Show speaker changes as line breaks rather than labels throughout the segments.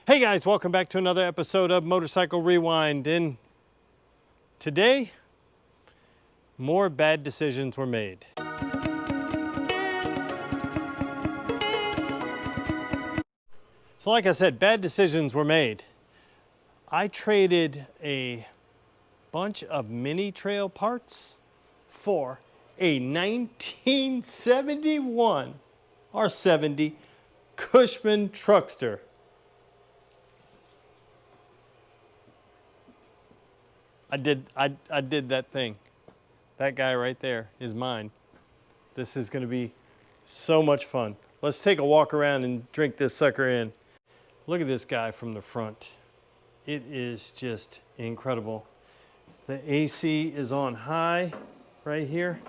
Hey guys, welcome back to another episode of Motorcycle Rewind. And today, more bad decisions were made. So like I said, bad decisions were made. I traded a bunch of mini trail parts for a 1971 or 70 Cushman Truckster. I did that thing. That guy right there is mine. This is gonna be so much fun. Let's take a walk around and drink this sucker in. Look at this guy from the front. It is just incredible. The AC is on high right here.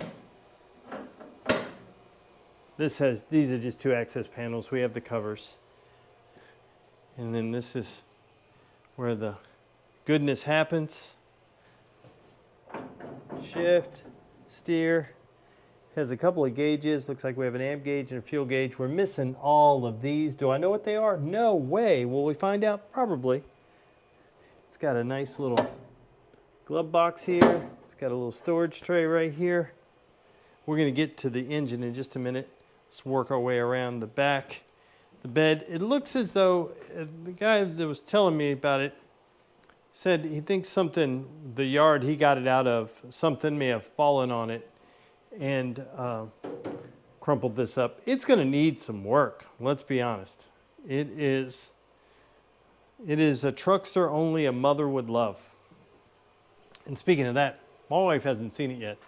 These are just two access panels. We have the covers. And then this is where the goodness happens. Shift, steer, has a couple of gauges. Looks like we have an amp gauge and a fuel gauge. We're missing all of these. Do I know what they are? No way. Will we find out? Probably. It's got a nice little glove box here. It's got a little storage tray right here. We're going to get to the engine in just a minute. Let's work our way around the back. The bed, it looks as though the guy that was telling me about it said he thinks something, the yard he got it out of, something may have fallen on it and crumpled this up. It's going to need some work, let's be honest. It is a truckster only a mother would love. And speaking of that, my wife hasn't seen it yet,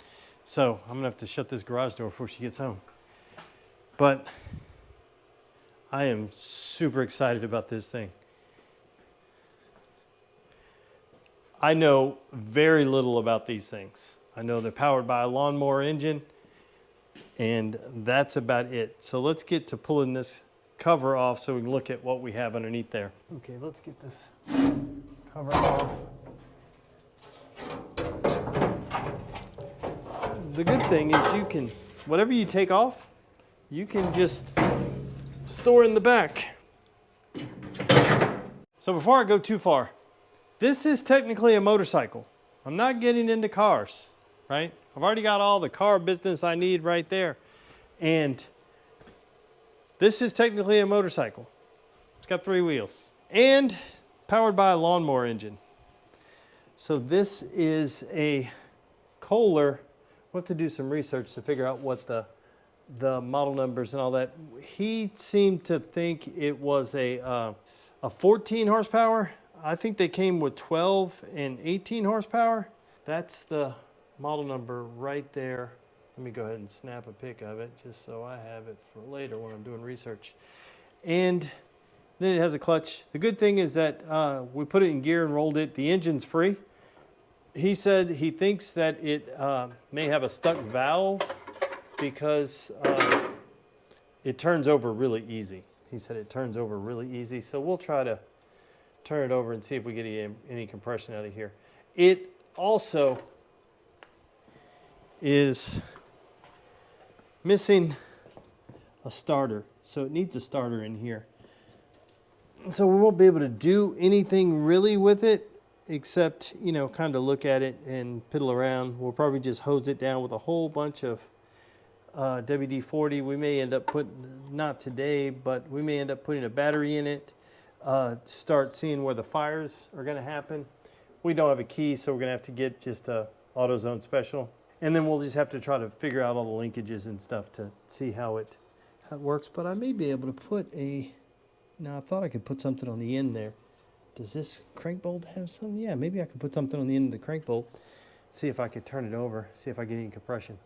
so I'm going to have to shut this garage door before she gets home. But I am super excited about this thing. I know very little about these things. I know they're powered by a lawnmower engine, and that's about it. So let's get to pulling this cover off so we can look at what we have underneath there. Okay, let's get this cover off. The good thing is you can, whatever you take off, you can just store in the back. So before I go too far, this is technically a motorcycle. I'm not getting into cars, right? I've already got all the car business I need right there. And this is technically a motorcycle. It's got 3 wheels and powered by a lawnmower engine. So this is a Kohler. We'll have to do some research to figure out what the model numbers and all that. He seemed to think it was a 14 horsepower. I think they came with 12 and 18 horsepower. That's the model number right there. Let me go ahead and snap a pic of it just so I have it for later when I'm doing research. And then it has a clutch. The good thing is that we put it in gear and rolled it. The engine's free. He said he thinks that it may have a stuck valve because it turns over really easy. He said it turns over really easy. So we'll try to turn it over and see if we get any compression out of here. It also is missing a starter, so it needs a starter in here. So we won't be able to do anything really with it except, you know, kind of look at it and piddle around. We'll probably just hose it down with a whole bunch of WD-40. We may end up putting, not today, but we may end up putting a battery in it. Start seeing where the fires are going to happen. We don't have a key, so we're going to have to get just a AutoZone special. And then we'll just have to try to figure out all the linkages and stuff to see how it works. But I may be able to put a, now I thought I could put something on the end there. Does this crank bolt have something? Yeah, maybe I could put something on the end of the crank bolt. See if I could turn it over, see if I get any compression.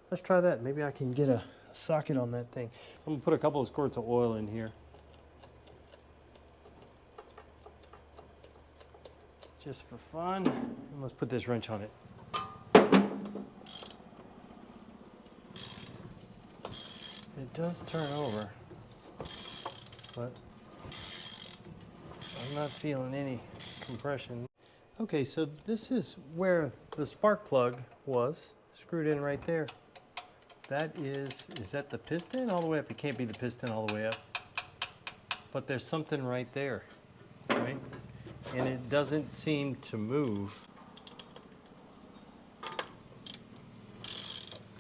Let's try that. Maybe I can get a socket on that thing. So I'm going to put a couple of squirts of oil in here. Just for fun. And let's put this wrench on it. It does turn over, but I'm not feeling any compression. Okay, so this is where the spark plug was, screwed in right there. That is that the piston all the way up? It can't be the piston all the way up, but there's something right there. right? And it doesn't seem to move.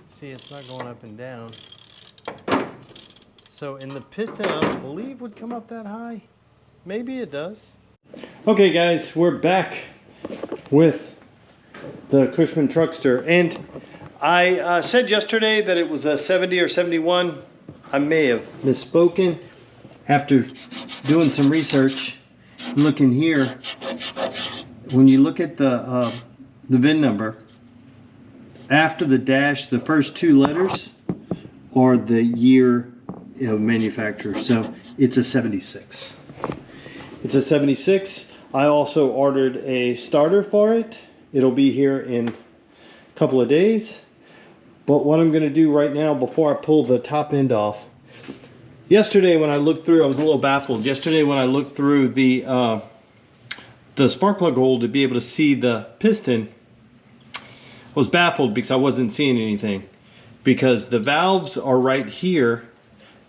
See, it's not going up and down. So, and the piston, I don't believe would come up that high. Maybe it does. Okay guys, we're back with the Cushman Truckster. And I said yesterday that it was a 70 or 71. I may have misspoken after doing some research. Looking here, when you look at the VIN number, after the dash, the first two letters are the year of manufacture. So it's a 76. It's a 76. I also ordered a starter for it. It'll be here in a couple of days. But what I'm going to do right now before I pull the top end off, yesterday when I looked through, I was a little baffled. Yesterday when I looked through the spark plug hole to be able to see the piston, I was baffled because I wasn't seeing anything. Because the valves are right here,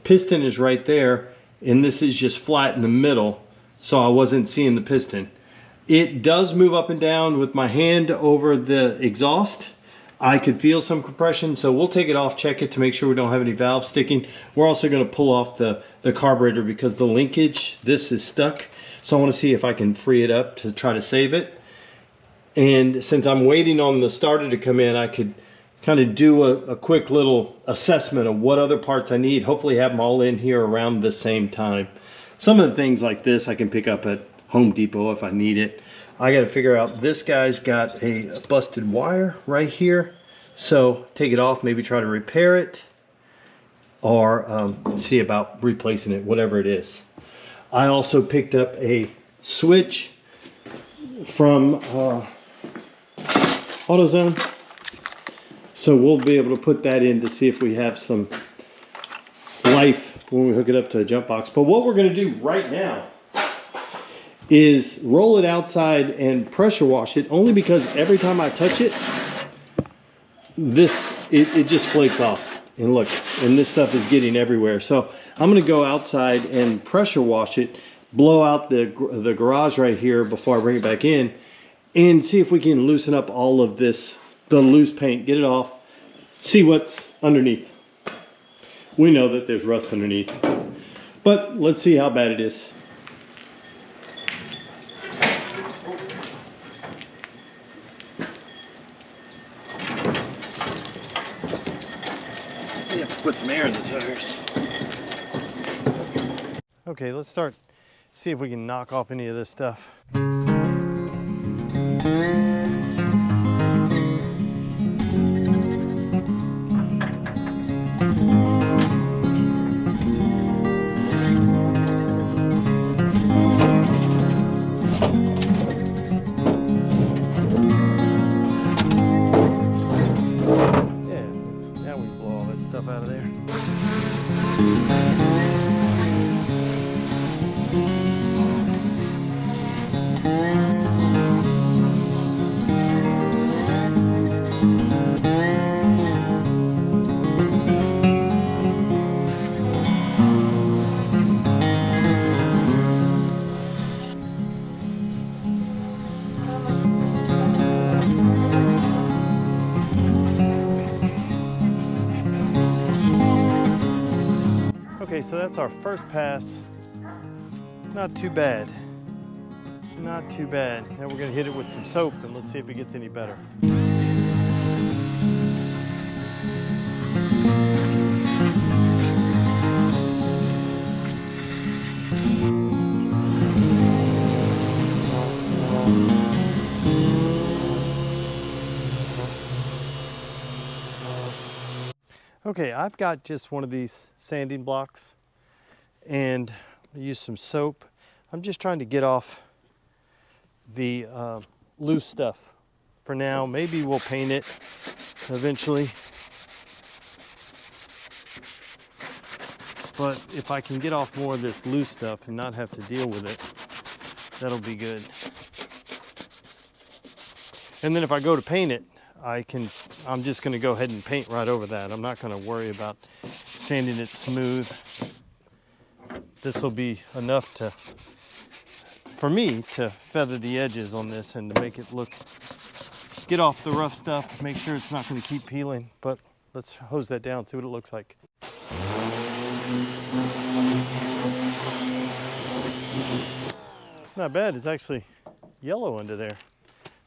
piston is right there, and this is just flat in the middle, so I wasn't seeing the piston. It does move up and down with my hand over the exhaust. I could feel some compression, so we'll take it off, check it to make sure we don't have any valves sticking. We're also going to pull off the carburetor because the linkage, this is stuck. So I want to see if I can free it up to try to save it. And since I'm waiting on the starter to come in, I could kind of do a quick little assessment of what other parts I need. Hopefully have them all in here around the same time. Some of the things like this I can pick up at Home Depot if I need it. I got to figure out, this guy's got a busted wire right here. So take it off, maybe try to repair it, or see about replacing it, whatever it is. I also picked up a switch from AutoZone. So we'll be able to put that in to see if we have some life when we hook it up to a jump box. But what we're going to do right now is roll it outside and pressure wash it, only because every time I touch it, it just flakes off. And look, and this stuff is getting everywhere. So I'm going to go outside and pressure wash it, blow out the garage right here before I bring it back in, and see if we can loosen up all of this, the loose paint, get it off, see what's underneath. We know that there's rust underneath, but let's see how bad it is. You have to put some air in the tires. Okay, let's start, see if we can knock off any of this stuff. Out of there. Okay, so that's our first pass. Not too bad. It's not too bad. Now we're gonna hit it with some soap and let's see if it gets any better. Okay, I've got just one of these sanding blocks and I use some soap. I'm just trying to get off the loose stuff for now. Maybe we'll paint it eventually. But if I can get off more of this loose stuff and not have to deal with it, that'll be good. And then if I go to paint it, I'm just gonna go ahead and paint right over that. I'm not gonna worry about sanding it smooth. This will be enough to for me to feather the edges on this and to make it look, get off the rough stuff, make sure it's not going to keep peeling. But let's hose that down, see what it looks like. Not bad, it's actually yellow under there.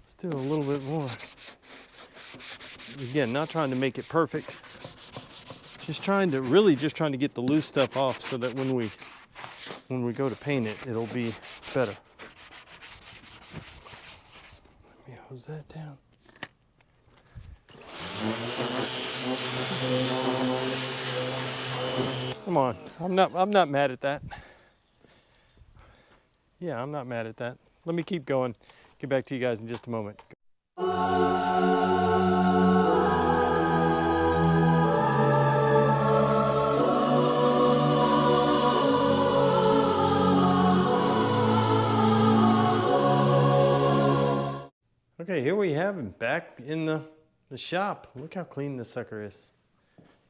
Let's do a little bit more. Again, not trying to make it perfect. Just trying to, really just trying to get the loose stuff off so that when we go to paint it, it'll be better. Let me hose that down. Come on, I'm not mad at that. Yeah, I'm not mad at that. Let me keep going. Get back to you guys in just a moment. Okay, here we have him back in the shop. Look how clean this sucker is.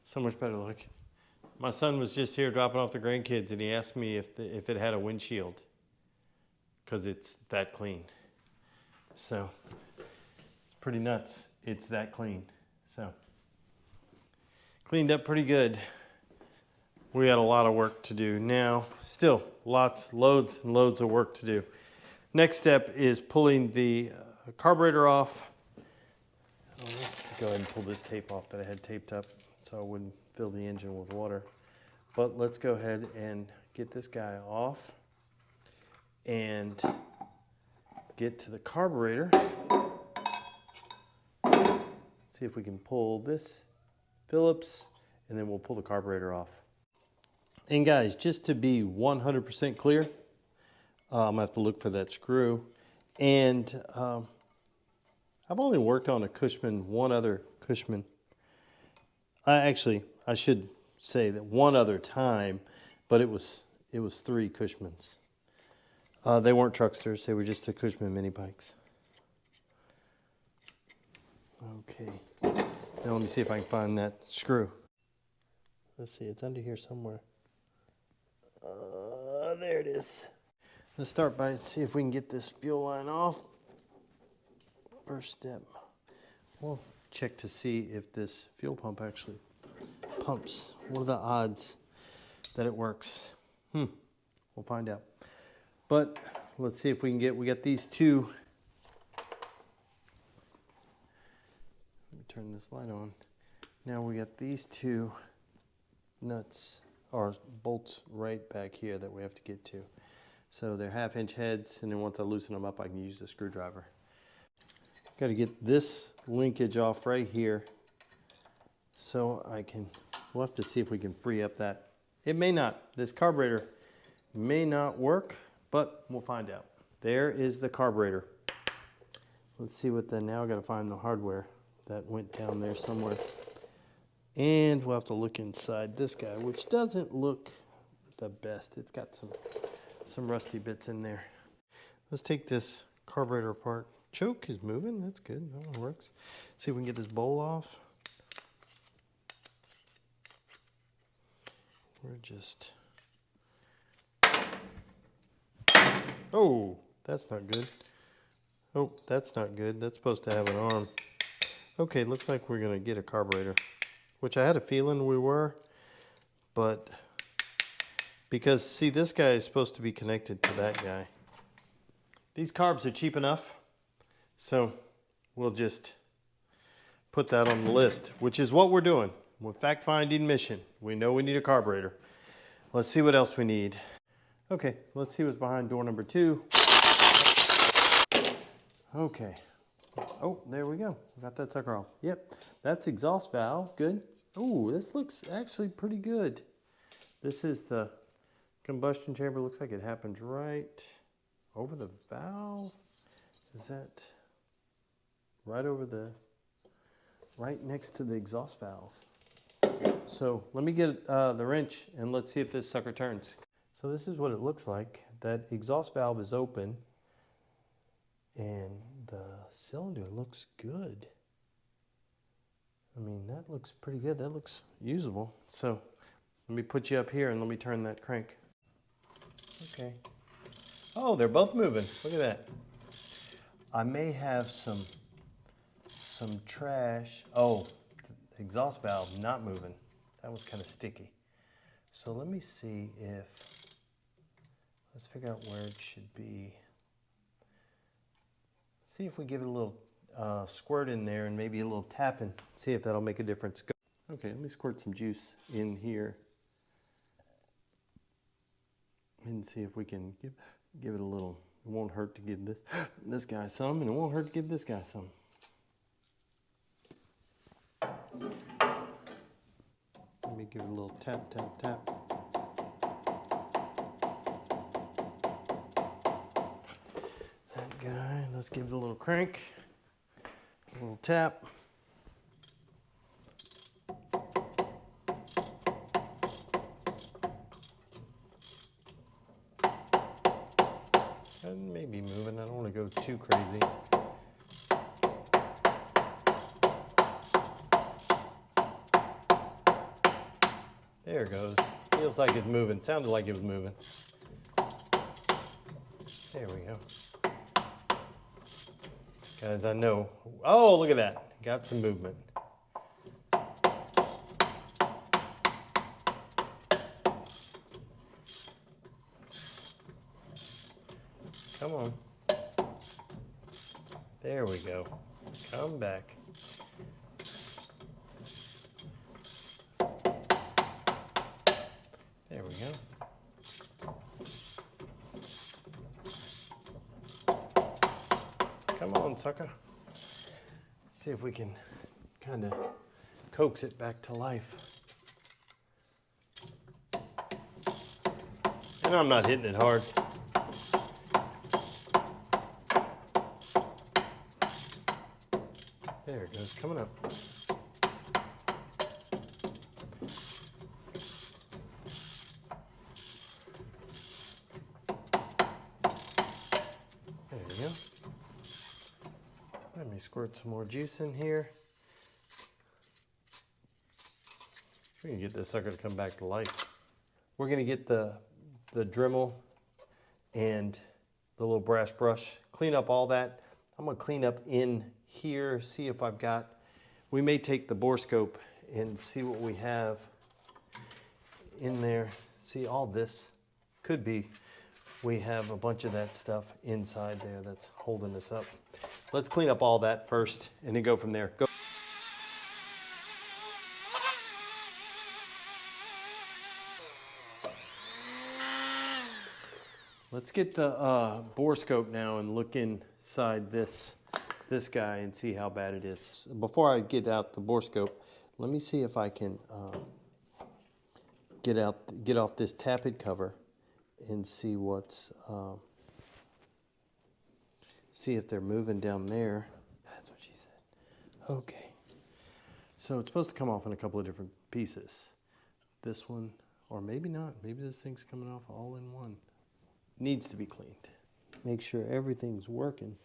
So much better look. My son was just here dropping off the grandkids and he asked me if it had a windshield because it's that clean. So it's pretty nuts. It's that clean. So cleaned up pretty good. We had a lot of work to do. Now, still loads and loads of work to do. Next step is pulling the carburetor off. Let's go ahead and pull this tape off that I had taped up so I wouldn't fill the engine with water. But let's go ahead and get this guy off and get to the carburetor. See if we can pull this Phillips and then we'll pull the carburetor off. And guys, just to be 100% clear, I'm gonna have to look for that screw. And I've only worked on a Cushman, one other Cushman. I should say that one other time, but it was 3 Cushmans. They weren't trucksters, they were just the Cushman mini bikes. Okay, now let me see if I can find that screw. Let's see, it's under here somewhere. There it is. Let's start by see if we can get this fuel line off. First step, we'll check to see if this fuel pump actually pumps. What are the odds that it works? We'll find out. But let's see if we can we got these 2. Let me turn this light on. Now we got these 2 nuts or bolts right back here that we have to get to. So they're 1/2-inch heads, and then once I loosen them up, I can use the screwdriver. Got to get this linkage off right here so we'll have to see if we can free up that. It may not, this carburetor may not work, but we'll find out. There is the carburetor. Let's see what now I got to find the hardware that went down there somewhere. And we'll have to look inside this guy, which doesn't look the best. It's got some rusty bits in there. Let's take this carburetor apart. Choke is moving, that's good, that one works. See if we can get this bowl off. We're just, oh, that's not good. Oh, that's not good, that's supposed to have an arm. Okay, looks like we're gonna get a carburetor, which I had a feeling we were, but because see, this guy is supposed to be connected to that guy. These carbs are cheap enough. So we'll just put that on the list, which is what we're doing. With fact-finding mission, we know we need a carburetor. Let's see what else we need. Okay, let's see what's behind door number 2. Okay. Oh, there we go. Got that sucker off. Yep, that's exhaust valve. Good. Oh, this looks actually pretty good. This is the combustion chamber. Looks like it happens right over the valve. Is that right next to the exhaust valve? So let me get the wrench and let's see if this sucker turns. So this is what it looks like. That exhaust valve is open and the cylinder looks good. I mean, that looks pretty good. That looks usable. So let me put you up here and let me turn that crank. Okay. Oh, they're both moving. Look at that. I may have some trash. Oh, the exhaust valve not moving. That was kind of sticky. So let me see if, let's figure out where it should be. See if we give it a little squirt in there and maybe a little tapping. See if that'll make a difference. Okay, let me squirt some juice in here and see if we can give it a little. It won't hurt to give this guy some, and it won't hurt to give this guy some. Let me give it a little tap, tap, tap. That guy, let's give it a little crank, a little tap. And maybe moving, I don't want to go too crazy. There it goes. Feels like it's moving. Sounded like it was moving. There we go. Guys, I know. Oh, look at that. Got some movement. Come on. There we go. Come back. There we go. Come on, sucker. See if we can kind of coax it back to life. And I'm not hitting it hard. There it goes, coming up. There we go. Let me squirt some more juice in here. We can get this sucker to come back to life. We're gonna get the Dremel and the little brass brush, clean up all that. I'm gonna clean up in here, see if I've got, we may take the bore scope and see what we have in there. See, all this could be, we have a bunch of that stuff inside there that's holding us up. Let's clean up all that first and then go from there. Go. Let's get the bore scope now and look inside this guy and see how bad it is. Before I get out the bore scope, let me see if I can get off this tappet cover and see what's see if they're moving down there. That's what she said. Okay, so it's supposed to come off in a couple of different pieces. This one, or maybe not. Maybe this thing's coming off all in one. Needs to be cleaned. Make sure everything's working.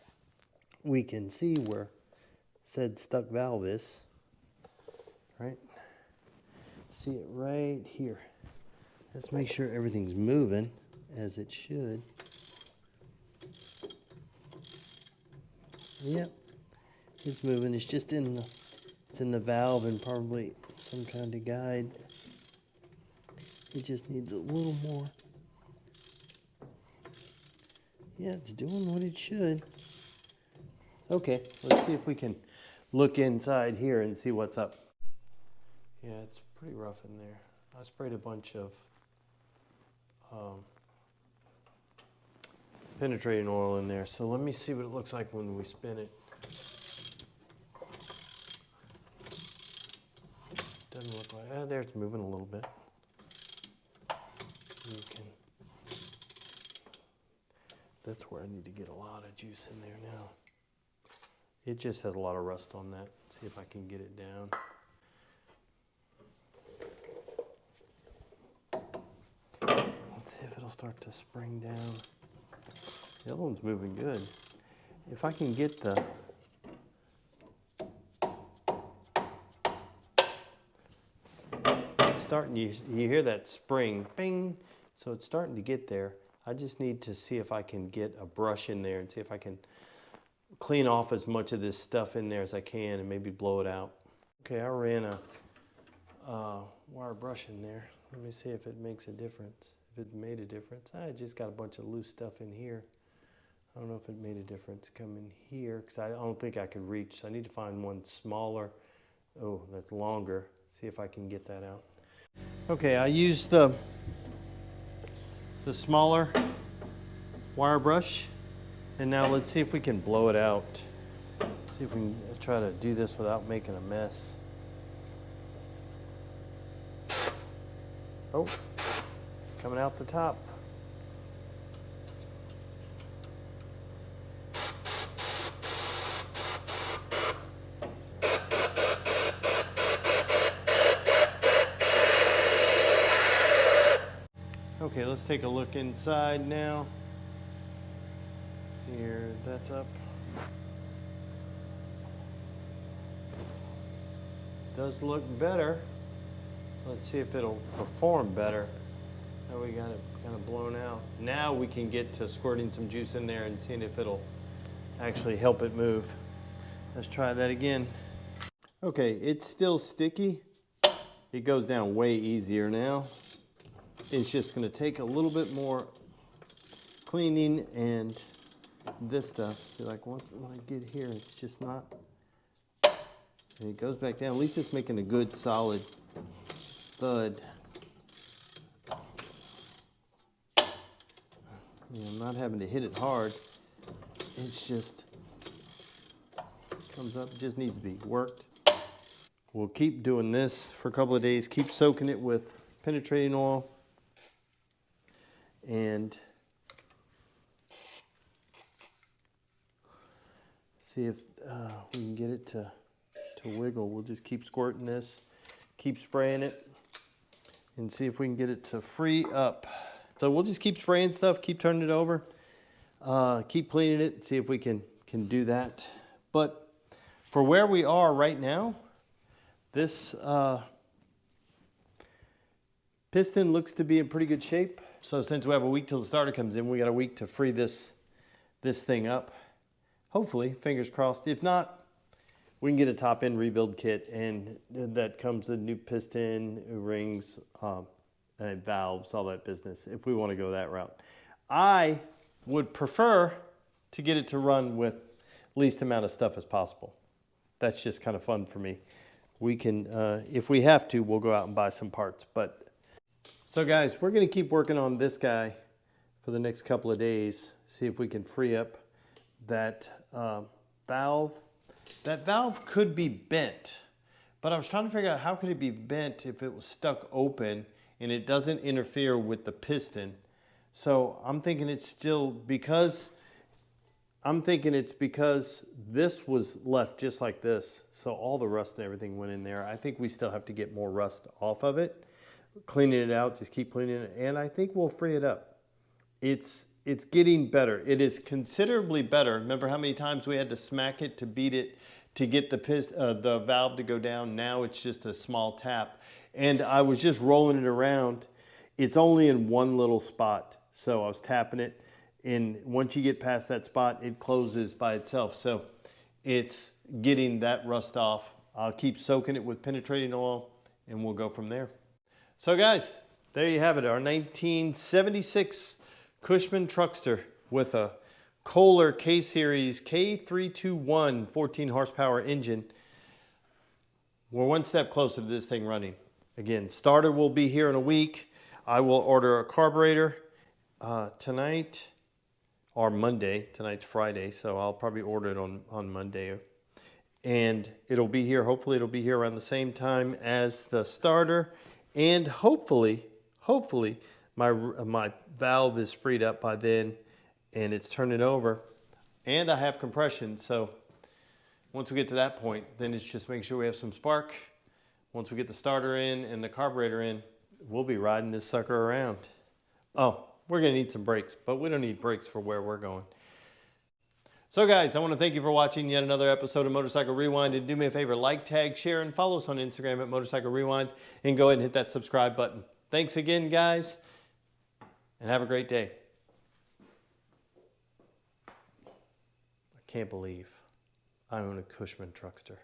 We can see where said stuck valve is, right? See it right here. Let's make sure everything's moving as it should. Yep, it's moving. It's just it's in the valve and probably some kind of guide. It just needs a little more. Yeah, it's doing what it should. Okay, let's see if we can look inside here and see what's up. Yeah, it's pretty rough in there. I sprayed a bunch of penetrating oil in there. So let me see what it looks like when we spin it. Doesn't look like, there it's moving a little bit. That's where I need to get a lot of juice in there now. It just has a lot of rust on that. See if I can get it down. Let's see if it'll start to spring down. The other one's moving good. If I can get the... It's starting, you hear that spring, bing. So it's starting to get there. I just need to see if I can get a brush in there and see if I can clean off as much of this stuff in there as I can and maybe blow it out. Okay, I ran a wire brush in there. Let me see if it makes a difference. If it made a difference. I just got a bunch of loose stuff in here. I don't know if it made a difference coming here because I don't think I could reach. So I need to find one smaller. Oh, that's longer. See if I can get that out. Okay, I used the smaller wire brush, and now let's see if we can blow it out. See if we can try to do this without making a mess. Oh, it's coming out the top. Okay, let's take a look inside now. Here, that's up. Does look better. Let's see if it'll perform better. Now we got it kind of blown out. Now we can get to squirting some juice in there and seeing if it'll actually help it move. Let's try that again. Okay, it's still sticky. It goes down way easier now. It's just going to take a little bit more cleaning and this stuff. See, like when I get here, it's just not. And it goes back down. At least it's making a good solid thud. I'm not having to hit it hard. It's just comes up. It just needs to be worked. We'll keep doing this for a couple of days. Keep soaking it with penetrating oil. And see if we can get it to wiggle. We'll just keep squirting this, keep spraying it, and see if we can get it to free up. So we'll just keep spraying stuff, keep turning it over, keep cleaning it, see if we can do that. But for where we are right now, this piston looks to be in pretty good shape. So since we have a week till the starter comes in, we got a week to free this thing up. Hopefully, fingers crossed. If not, we can get a top end rebuild kit, and that comes with new piston, rings, and valves, all that business, if we want to go that route. I would prefer to get it to run with least amount of stuff as possible. That's just kind of fun for me. We can, if we have to, we'll go out and buy some parts. So guys, we're going to keep working on this guy for the next couple of days, see if we can free up that valve. That valve could be bent, but I was trying to figure out how could it be bent if it was stuck open and it doesn't interfere with the piston. So I'm thinking it's still because, this was left just like this. So all the rust and everything went in there. I think we still have to get more rust off of it. Cleaning it out, just keep cleaning it, and I think we'll free it up. It's getting better. It is considerably better. Remember how many times we had to smack it to beat it to get the valve to go down? Now it's just a small tap. And I was just rolling it around. It's only in one little spot. So I was tapping it, and once you get past that spot, it closes by itself. So it's getting that rust off. I'll keep soaking it with penetrating oil, and we'll go from there. So guys, there you have it, our 1976 Cushman Truckster with a Kohler K-Series K321 14 horsepower engine. We're one step closer to this thing running. Again, starter will be here in a week. I will order a carburetor tonight or Monday. Tonight's Friday, so I'll probably order it on Monday. And it'll be here, hopefully it'll be here around the same time as the starter. And hopefully my valve is freed up by then and it's turning over. And I have compression, so once we get to that point, then it's just make sure we have some spark. Once we get the starter in and the carburetor in, we'll be riding this sucker around. Oh, we're gonna need some brakes, but we don't need brakes for where we're going. So guys, I want to thank you for watching yet another episode of Motorcycle Rewind. And do me a favor, like, tag, share, and follow us on Instagram at Motorcycle Rewind. And go ahead and hit that subscribe button. Thanks again, guys, and have a great day. Can't believe I own a Cushman Truckster.